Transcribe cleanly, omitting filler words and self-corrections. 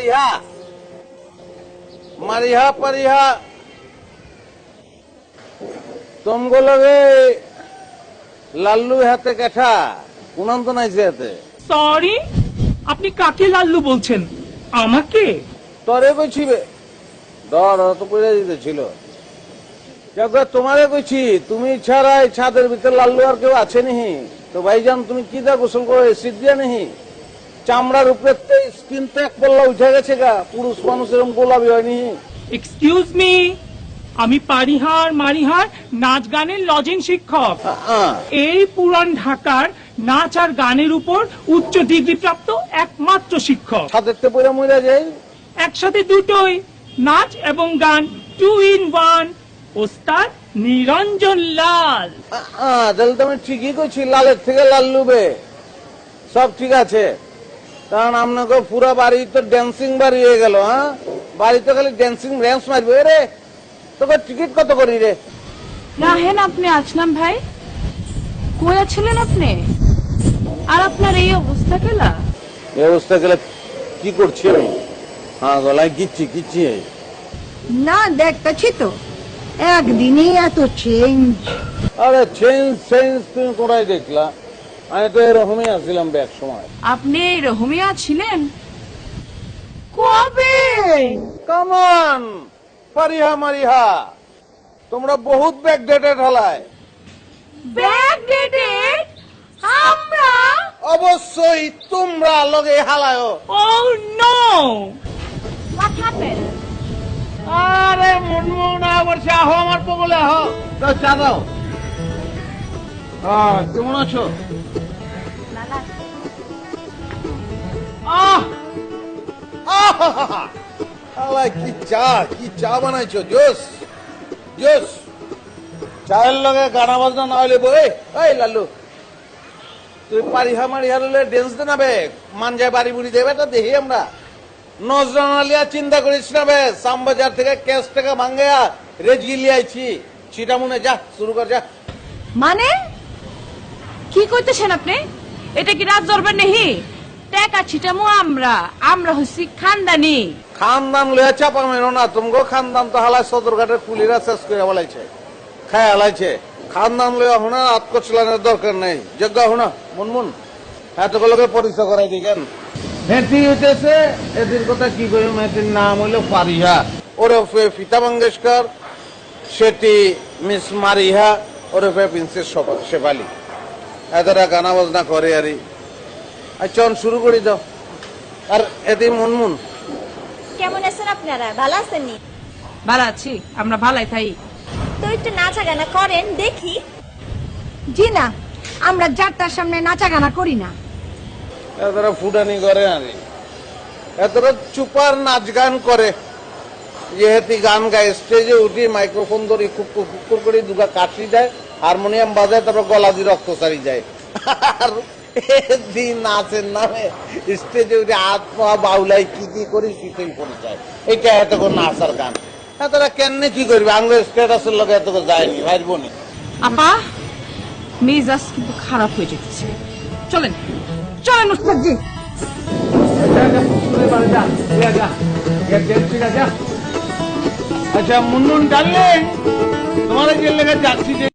परिहा मरिहा परिहा तुमको लगे लाल्लू हाथे कैठा उनंत নাই হাতে সরি, আপনি কাকে লাল্লু বলছেন? আমাকে? তোরে কইছিবে ডর তো কইরা দিতেছিল। তোমারে কইছি, তুমি ছাড়া এই ছাদের ভিতরে লাল্লু আর কেউ আছে নাহি? তো ভাইজান তুমি কি দা গোসল করে এসিড দিয়া নাহি? চামড়ার উপরে স্কিন তো এক পল্লা উঠে গেছে গা, পুরুষ মানুষ এরকম গোলাপি হয়নি। এক্সকিউজ মি, আমি পারিহার মারিহার নাচ গানের লজেন শিক্ষক। এই পুরান ঢাকার নাচ আর গানের উপর উচ্চ ডিগ্রি প্রাপ্ত একমাত্র শিক্ষক। ছাদের তে পয়রা মইরা যাই একসাথে দুটোই, নাচ এবং গান, 2 in 1। ওস্তাদ নিরঞ্জন লাল। তাহলে তুমি ঠিকই কইছি, লালের থেকে লাল্লুবে সব ঠিক আছে। কারণ আপনাকে পুরো বাড়ি তো ড্যান্সিং বাড়ি হয়ে গেল। হ্যাঁ, বাড়িতে খালি ড্যান্সিং র্যান্স মারবে রে। তোকে টিকিট কত করি রে? রাহেন, আপনি আসলাম ভাই, কোয়া ছিলেন আপনি? আর আপনার এই অবস্থা কেলা? এই অবস্থা গেলে কি করছি আমি? হ্যাঁ, গলায় গিচ্ছি গিচ্ছি। না, দেখতেছি তো একদিনই এত চেঞ্জ। আরে চেঞ্জ চেঞ্জ তুমি কোথায় দেখলা? আমি তো এরকমই আসছিলাম এক সময়। আপনি রহমিয়া ছিলেন কবে? কামান পারিহা মারিহা, তোমরা বহুত ব্যাকডেটেড হলায়। ব্যাকডেটেড? আমরা? অবশ্যই তোমরা লগে হালায়। Oh no! What happened? আরে মুনমুন আবার চাহ আমার পগলে আহ চা দাও। কেমন আছো? কি চা, কি চা বানাইছো! জোস জোস। চায়ের লগে গানা বাজনা না হইলে বই। এই লাল্লু, তুই পারিহা মারিহা হলে ডেন্স দে না বে, মান যায় বাড়ি বুড়ি দেবে তা দেখি আমরা। নজরান আলিয়া চিন্তা করিস না বে, সামবাজার থেকে ক্যাশ টাকা ভাঙ্গা রেজগি লিয়াইছি। চিটামুনে যা, শুরু কর যা। মানে কি কইতেছেন আপনি? এটা কি রাত জরবেন নেহি? টাকা ছিটামো আমরা, আমরা হচ্ছি খানদানি। খানদান লইয়া চাপা মেনো না। তোমাকে খানদান তো হালাই সদরঘাটের কুলিরা শেষ করে বলাইছে, খায় হালাইছে। খানদান লইয়া হোনা আত্মচলানের দরকার নেই। যজ্ঞ হোনা মুনমুন এতগুলোকে পরিচয় করাই দি কেন? মেথি হইতেছে এদের কথা কি করি। মেথির নাম হইল পারিহা, ওরফে ফিতা মঙ্গেশকর, সেটি মিস মারিহা ওরফে প্রিন্সেস শেফালি। এতটা গানা বাজনা করে আরই। চল শুরু করি দাও। আর এদি মুনমুন, কেমন আছেন আপনারা? ভালো আছেন? ভালো আছি, আমরা ভালাই থাই। তো একটু নাচা গানা করেন দেখি। জি না, আমরা যাত্রার সামনে নাচা গানা করি না। এতটা ফুটানি করে আনি, এতটা চুপার নাচ গান করে। যেহেতু গান গায়, স্টেজে উঠি মাইক্রোফোন ধরি কুকুর করে দুগা কাটলি দেয়, হারমোনিয়াম বাজায়, তারপর গলা দিয়ে রক্ত সারি যায়। আর দিন নাচের নামে স্টেজে উঠে হাত পা বাউলাই কি কি করি শীতল পড়ে যায়। এটা এত করে নাচার গান। এতটা কেমনে কি করবে? আঙ্গুল স্ট্যাটাসের লোক এত করে যায়নি ভাই বোনে। আপা, মেজাজ কিন্তু খারাপ হয়ে যেতেছে। চলেন চলেন উস্তাদজি। আচ্ছা মুন্নুন ডাললেন, তোমার যে লেগে যাচ্ছি যে